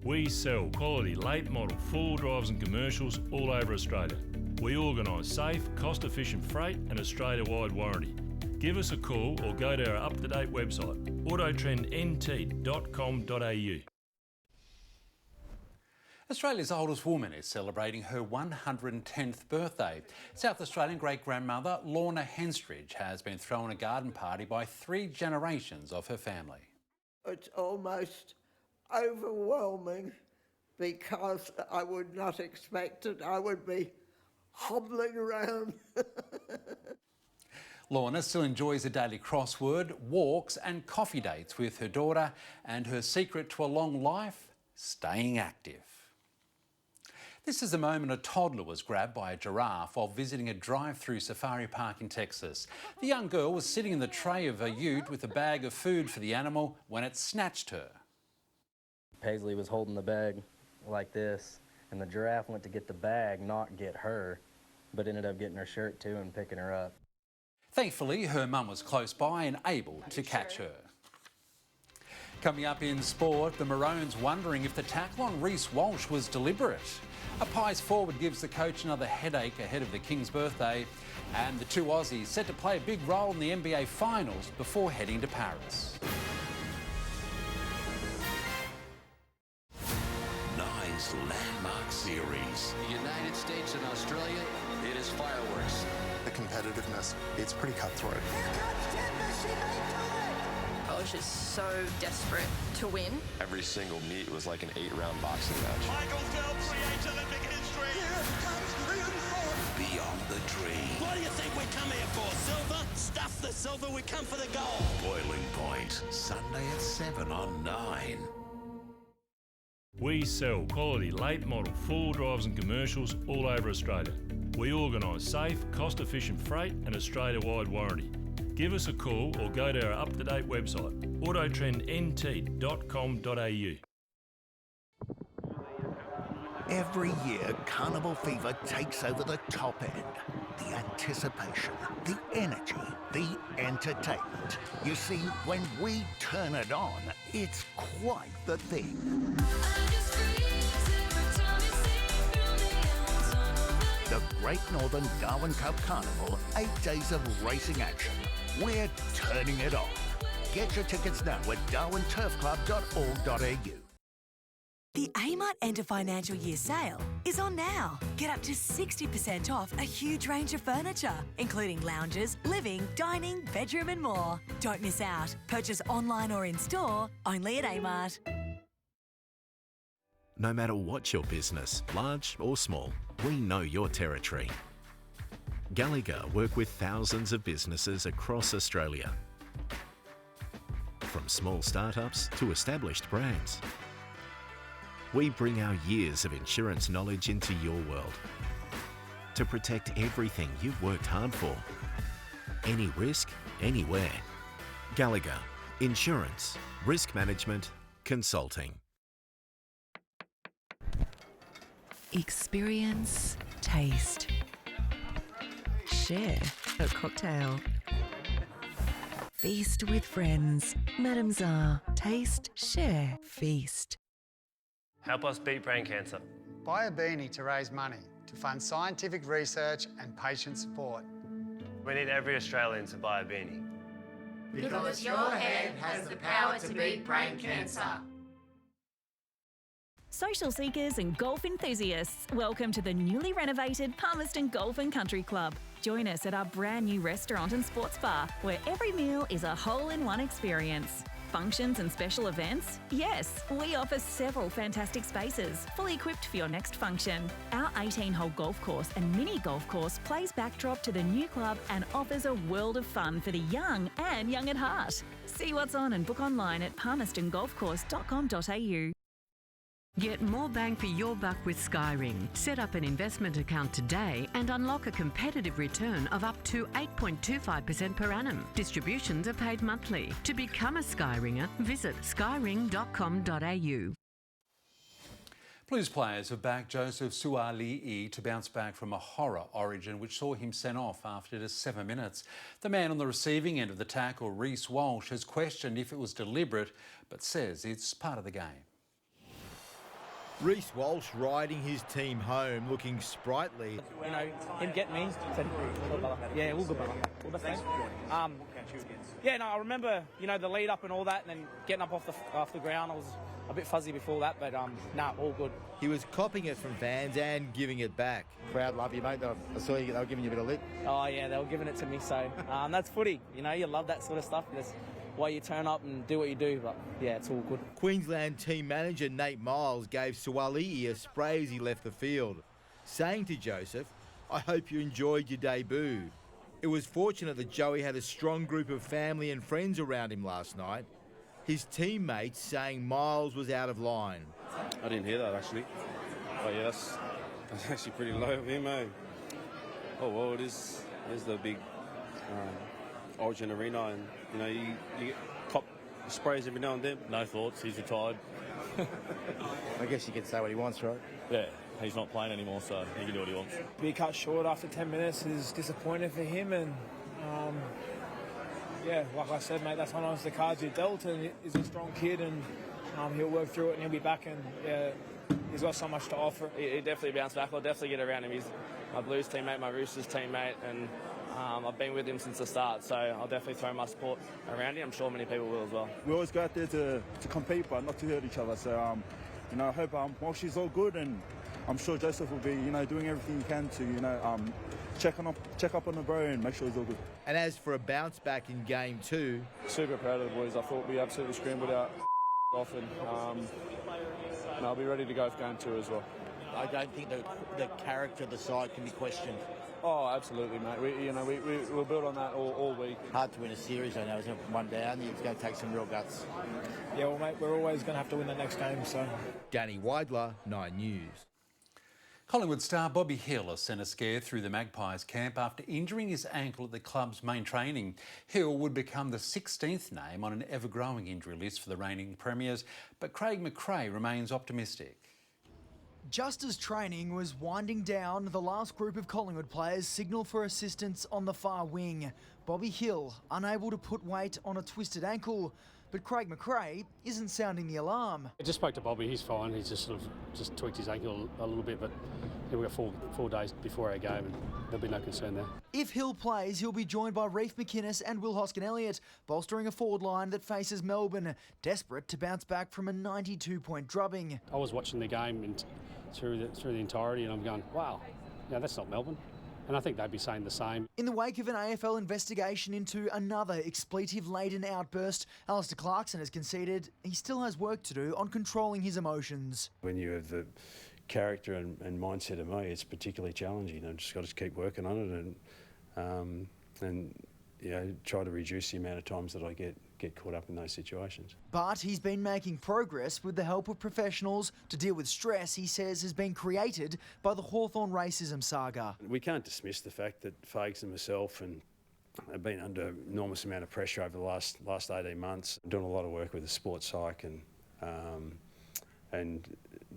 We sell quality late model four-wheel drives and commercials all over Australia. We organise safe, cost-efficient freight and Australia-wide warranty. Give us a call or go to our up-to-date website, autotrendnt.com.au. Australia's oldest woman is celebrating her 110th birthday. South Australian great-grandmother Lorna Henstridge has been thrown a garden party by 3 generations of her family. It's almost overwhelming because I would not expect it. I would be hobbling around. Lorna still enjoys a daily crossword, walks and coffee dates with her daughter, and her secret to a long life, staying active. This is the moment a toddler was grabbed by a giraffe while visiting a drive-through safari park in Texas. The young girl was sitting in the tray of a ute with a bag of food for the animal when it snatched her. Paisley was holding the bag like this, and the giraffe went to get the bag, not get her, but ended up getting her shirt too and picking her up. Thankfully, her mum was close by and able to catch her. Coming up in sport, the Maroons wondering if the tackle on Reece Walsh was deliberate. A Pies forward gives the coach another headache ahead of the King's birthday, and the 2 Aussies set to play a big role in the NBA Finals before heading to Paris. Nine's landmark series. The United States and Australia, it is fireworks. The competitiveness, it's pretty cutthroat. I was just so desperate to win. Every single meet was like an 8-round boxing match. Michael Phelps creates Olympic history. Here comes Beyond the dream. What do you think we come here for? Silver? Stuff the silver, we come for the gold. Boiling Point, Sunday at 7 on 9. We sell quality late model four-wheel drives and commercials all over Australia. We organise safe, cost-efficient freight and Australia-wide warranty. Give us a call or go to our up-to-date website, autotrendnt.com.au. Every year, Carnival Fever takes over the top end. The anticipation, the energy, the entertainment. You see, when we turn it on, it's quite the thing. The Great Northern Darwin Cup Carnival, 8 days of racing action. We're turning it on. Get your tickets now at darwinturfclub.org.au. The Amart End of Financial Year sale is on now. Get up to 60% off a huge range of furniture, including lounges, living, dining, bedroom and more. Don't miss out. Purchase online or in-store, only at Amart. No matter what your business, large or small, we know your territory. Gallagher work with thousands of businesses across Australia. From small startups to established brands. We bring our years of insurance knowledge into your world to protect everything you've worked hard for. Any risk, anywhere. Gallagher, insurance, risk management, consulting. Experience, taste, share a cocktail. Feast with friends. Madame Czar. Taste, share, feast. Help us beat brain cancer. Buy a beanie to raise money to fund scientific research and patient support. We need every Australian to buy a beanie. Because your head has the power to beat brain cancer. Social seekers and golf enthusiasts, welcome to the newly renovated Palmerston Golf and Country Club. Join us at our brand new restaurant and sports bar, where every meal is a hole-in-one experience. Functions and special events? Yes, we offer several fantastic spaces, fully equipped for your next function. Our 18-hole golf course and mini golf course plays backdrop to the new club and offers a world of fun for the young and young at heart. See what's on and book online at palmerstongolfcourse.com.au. Get more bang for your buck with Skyring. Set up an investment account today and unlock a competitive return of up to 8.25% per annum. Distributions are paid monthly. To become a Skyringer, visit skyring.com.au. Blues players have backed Joseph Suaalii to bounce back from a horror origin which saw him sent off after just 7 minutes. The man on the receiving end of the tackle, Reece Walsh, has questioned if it was deliberate but says it's part of the game. Reece Walsh riding his team home, looking sprightly. You know, him getting me, said, yeah, all good, brother. All the best. Yeah, no, I remember, you know, the lead up and all that, and then getting up off the ground. I was a bit fuzzy before that, but all good. He was copping it from fans and giving it back. Crowd love you, mate. I saw you, they were giving you a bit of lip. Oh yeah, they were giving it to me. So that's footy. You know, you love that sort of stuff. That's why you turn up and do what you do. But yeah, it's all good. Queensland team manager Nate Miles gave Suaalii a spray as he left the field, saying to Joseph, "I hope you enjoyed your debut." It was fortunate that Joey had a strong group of family and friends around him last night. His teammates saying Miles was out of line. I didn't hear that actually. Oh yeah, that's actually pretty low of him, eh? Oh well, it is the big Origin arena, and you know you get cop sprays every now and then. No thoughts. He's retired. I guess you can say what he wants, right? Yeah, he's not playing anymore, so he can do what he wants. Be cut short after 10 minutes is disappointing for him, and yeah, like I said, mate, that's one of the cards you're dealt, and he's a strong kid, and he'll work through it and he'll be back, and yeah, he's got so much to offer. He definitely bounced back. I'll definitely get around him. He's my Blues teammate, my Roosters teammate, and I've been with him since the start, so I'll definitely throw my support around him. I'm sure many people will as well. We always go out there to compete, but not to hurt each other. So, you know, I hope Walsh is all good, and I'm sure Joseph will be, you know, doing everything he can to, you know, check up on the bro and make sure he's all good. And as for a bounce back in game 2, super proud of the boys. I thought we absolutely scrambled out off, and I'll be ready to go for game 2 as well. I don't think the character of the side can be questioned. Oh, absolutely, mate. We'll build on that all week. Hard to win a series, I know. It's one down. It's going to take some real guts. Yeah, well, mate, we're always going to have to win the next game, so. Danny Weidler, 9 News. Collingwood star Bobby Hill has sent a scare through the Magpies camp after injuring his ankle at the club's main training. Hill would become the 16th name on an ever-growing injury list for the reigning premiers, but Craig McRae remains optimistic. Just as training was winding down, the last group of Collingwood players signalled for assistance on the far wing. Bobby Hill, unable to put weight on a twisted ankle, but Craig McRae isn't sounding the alarm. I just spoke to Bobby, he's fine. He's just just tweaked his ankle a little bit, but we've got four days before our game and there'll be no concern there. If Hill plays, he'll be joined by Reef McInnes and Will Hoskin-Elliott, bolstering a forward line that faces Melbourne, desperate to bounce back from a 92-point drubbing. I was watching the game through the entirety and I'm going, wow, yeah, that's not Melbourne. And I think they'd be saying the same. In the wake of an AFL investigation into another expletive-laden outburst, Alistair Clarkson has conceded he still has work to do on controlling his emotions. When you have the character and mindset of me, it's particularly challenging. I've just got to keep working on it and you know, try to reduce the amount of times that I get caught up in those situations. But he's been making progress with the help of professionals to deal with stress he says has been created by the Hawthorn racism saga. We can't dismiss the fact that Fags and myself have been under enormous amount of pressure over the last 18 months. I'm doing a lot of work with the sports psych and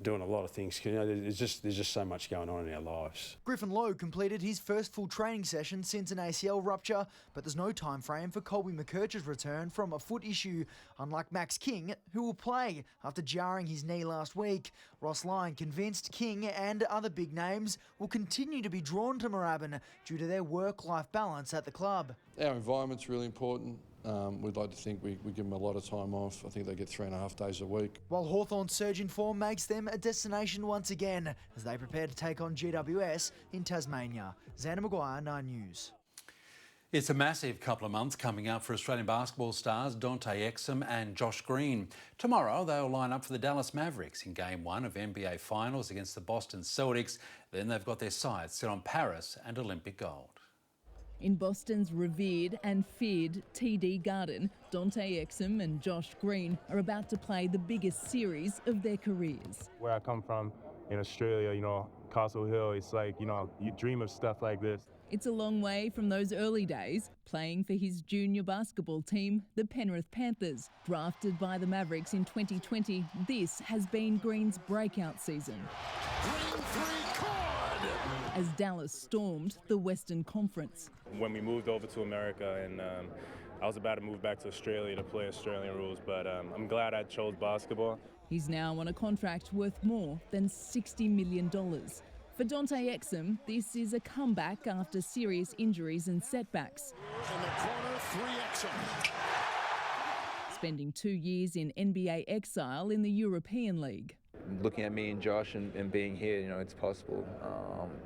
doing a lot of things. You know, there's just so much going on in our lives. Griffin Lowe completed his first full training session since an ACL rupture, but there's no time frame for Colby McKercher's return from a foot issue, unlike Max King, who will play after jarring his knee last week. Ross Lyon convinced King and other big names will continue to be drawn to Moorabbin due to their work-life balance at the club. Our environment's really important. We'd like to think we give them a lot of time off. I think they get 3.5 days a week. While Hawthorn's surge in form makes them a destination once again as they prepare to take on GWS in Tasmania. Xander Maguire, 9 News. It's a massive couple of months coming up for Australian basketball stars Dante Exum and Josh Green. Tomorrow they'll line up for the Dallas Mavericks in Game 1 of NBA Finals against the Boston Celtics. Then they've got their sights set on Paris and Olympic gold. In Boston's revered and feared TD Garden, Dante Exum and Josh Green are about to play the biggest series of their careers. Where I come from in Australia, you know, Castle Hill, it's like, you know, you dream of stuff like this. It's a long way from those early days, playing for his junior basketball team, the Penrith Panthers. Drafted by the Mavericks in 2020, this has been Green's breakout season. As Dallas stormed the Western Conference. When we moved over to America and I was about to move back to Australia to play Australian rules, but I'm glad I chose basketball. He's now on a contract worth more than $60 million. For Dante Exum, this is a comeback after serious injuries and setbacks. In the corner, 3 Exum. Spending 2 years in NBA exile in the European League. Looking at me and Josh and being here, you know, it's possible.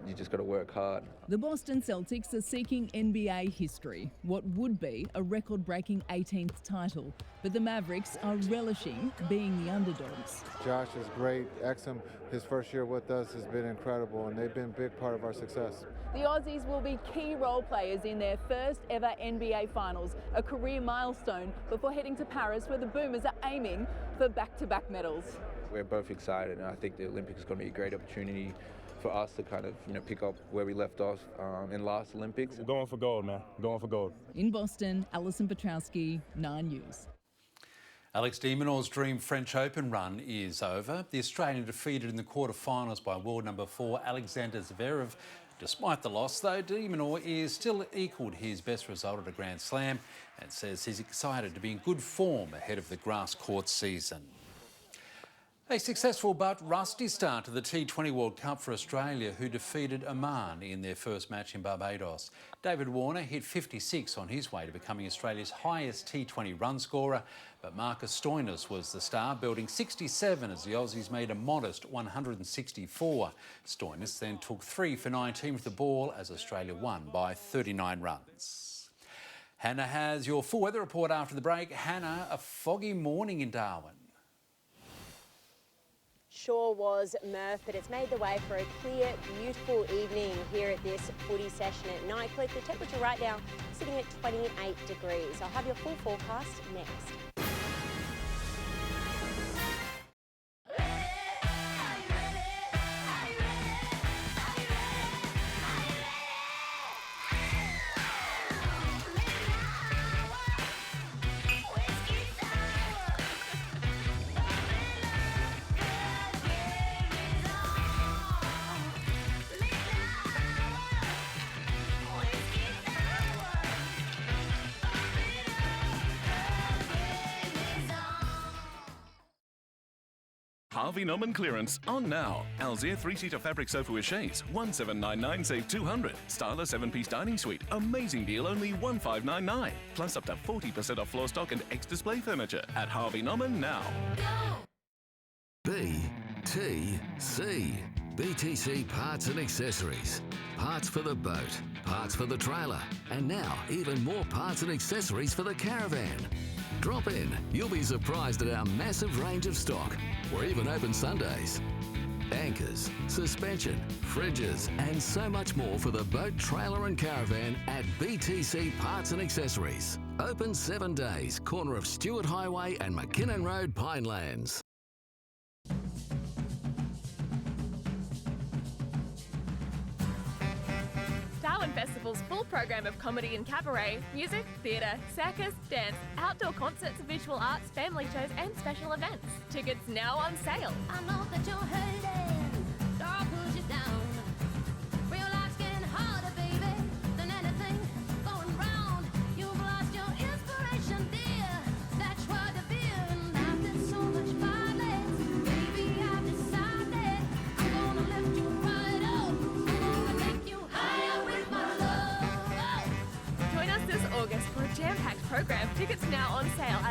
You just got to work hard. The Boston Celtics are seeking NBA history, what would be a record-breaking 18th title. But the Mavericks are relishing being the underdogs. Josh is great. Exum, his first year with us has been incredible, and they've been a big part of our success. The Aussies will be key role players in their first ever NBA Finals, a career milestone before heading to Paris, where the Boomers are aiming for back-to-back medals. We're both excited, and I think the Olympics is going to be a great opportunity for us to kind of, you know, pick up where we left off in last Olympics. We're going for gold, man. Going for gold. In Boston, Alison Petrowski, 9 News. Alex de Minaur's dream French Open run is over. The Australian defeated in the quarterfinals by world number 4 Alexander Zverev. Despite the loss, though, de Minaur is still equalled his best result at a Grand Slam and says he's excited to be in good form ahead of the grass court season. A successful but rusty start to the T20 World Cup for Australia, who defeated Oman in their first match in Barbados. David Warner hit 56 on his way to becoming Australia's highest T20 run scorer, but Marcus Stoinis was the star, building 67 as the Aussies made a modest 164. Stoinis then took 3 for 19 with the ball as Australia won by 39 runs. Hannah has your full weather report after the break. Hannah, a foggy morning in Darwin. Sure was, Murph, but it's made the way for a clear, beautiful evening here at this footy session at Nightcliff. The temperature right now sitting at 28 degrees. I'll have your full forecast next. Harvey Norman clearance on now. Alzir 3-seater fabric sofa with chaise, 1799 save 200. Styler 7-piece dining suite, amazing deal, only 1599. Plus up to 40% off floor stock and ex-display furniture at Harvey Norman now. BTC. BTC Parts and Accessories. Parts for the boat, parts for the trailer, and now even more parts and accessories for the caravan. Drop in. You'll be surprised at our massive range of stock. We're even open Sundays. Anchors, suspension, fridges, and so much more for the boat, trailer and caravan at BTC Parts and Accessories. Open 7 days, corner of Stewart Highway and McKinnon Road, Pinelands. Darwin Festival's full program of comedy and cabaret, music, theatre, circus, dance, outdoor concerts, visual arts, family shows and special events. Tickets now on sale. I know that you're hurting, don't push it down. Real life's getting harder, baby, than anything going round. You've lost your inspiration, dear. That's what the beer and after so much violence, baby, I've decided I'm gonna lift you right up. I'm gonna make you higher with my love. Join us this August for a jam-packed program. Tickets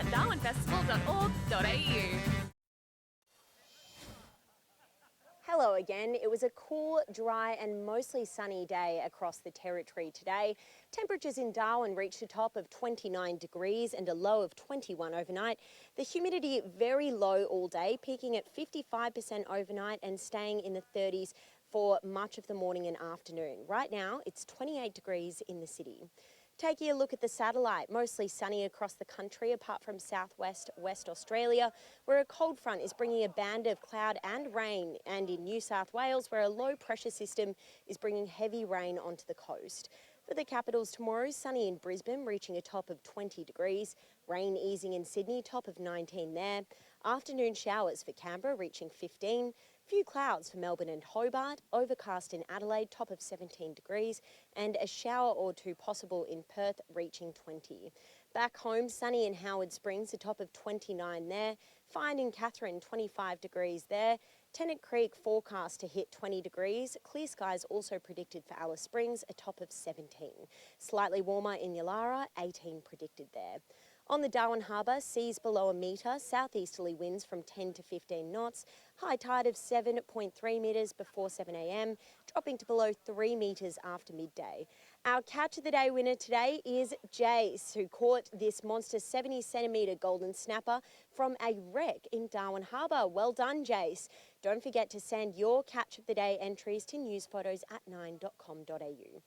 at darwinfestival.org.au. Hello again. It was a cool, dry and mostly sunny day across the territory today. Temperatures in Darwin reached a top of 29 degrees and a low of 21 overnight. The humidity very low all day, peaking at 55% overnight and staying in the 30s for much of the morning and afternoon. Right now, it's 28 degrees in the city. Taking a look at the satellite, mostly sunny across the country apart from southwest West Australia, where a cold front is bringing a band of cloud and rain, and in New South Wales, where a low pressure system is bringing heavy rain onto the coast. For the capitals tomorrow, sunny in Brisbane, reaching a top of 20 degrees, rain easing in Sydney, top of 19 there, afternoon showers for Canberra, reaching 15, few clouds for Melbourne and Hobart, overcast in Adelaide, top of 17 degrees, and a shower or two possible in Perth, reaching 20. Back home, sunny in Howard Springs, a top of 29 there, fine in Katherine, 25 degrees there, Tennant Creek forecast to hit 20 degrees, clear skies also predicted for Alice Springs, a top of 17. Slightly warmer in Yalara, 18 predicted there. On the Darwin Harbour, seas below a metre, southeasterly winds from 10 to 15 knots, high tide of 7.3 metres before 7 a.m, dropping to below 3 metres after midday. Our catch of the day winner today is Jace, who caught this monster 70-centimetre golden snapper from a wreck in Darwin Harbour. Well done, Jace. Don't forget to send your catch of the day entries to newsphotos@9.com.au.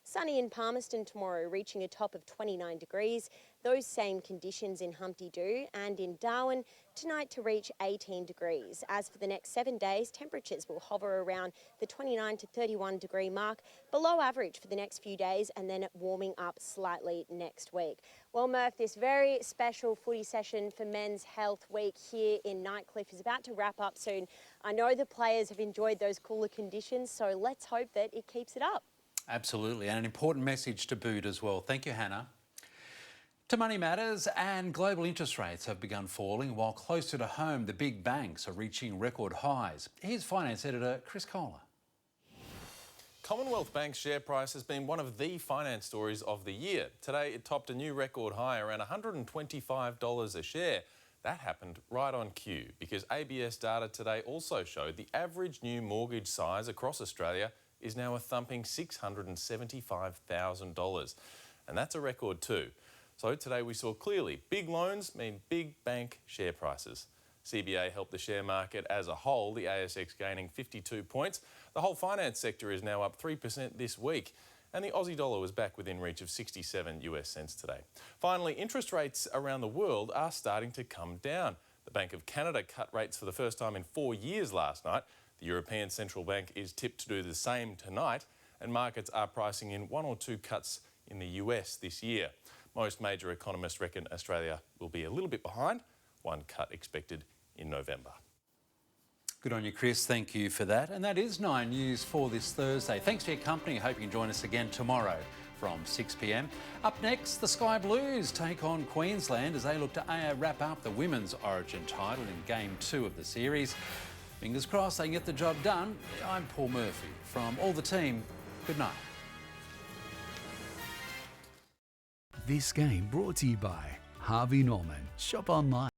Sunny in Palmerston tomorrow, reaching a top of 29 degrees. Those same conditions in Humpty Doo, and in Darwin tonight to reach 18 degrees. As for the next 7 days, temperatures will hover around the 29 to 31 degree mark, below average for the next few days, and then warming up slightly next week. Well, Murph, this very special footy session for Men's Health Week here in Nightcliff is about to wrap up soon. I know the players have enjoyed those cooler conditions, so let's hope that it keeps it up. Absolutely, and an important message to boot as well. Thank you, Hannah. To money matters, and global interest rates have begun falling, while closer to home, the big banks are reaching record highs. Here's finance editor Chris Kohler. Commonwealth Bank's share price has been one of the finance stories of the year. Today, it topped a new record high around $125 a share. That happened right on cue, because ABS data today also showed the average new mortgage size across Australia is now a thumping $675,000. And that's a record too. So today we saw clearly big loans mean big bank share prices. CBA helped the share market as a whole, the ASX gaining 52 points. The whole finance sector is now up 3% this week. And the Aussie dollar was back within reach of 67 US cents today. Finally, interest rates around the world are starting to come down. The Bank of Canada cut rates for the first time in 4 years last night. The European Central Bank is tipped to do the same tonight, and markets are pricing in 1 or 2 cuts in the US this year. Most major economists reckon Australia will be a little bit behind, 1 cut expected in November. Good on you, Chris. Thank you for that. And that is 9 News for this Thursday. Thanks for your company. I hope you can join us again tomorrow from 6 p.m. Up next, the Sky Blues take on Queensland as they look to wrap up the Women's Origin title in Game 2 of the series. Fingers crossed they can get the job done. I'm Paul Murphy. From all the team, good night. This game brought to you by Harvey Norman. Shop online.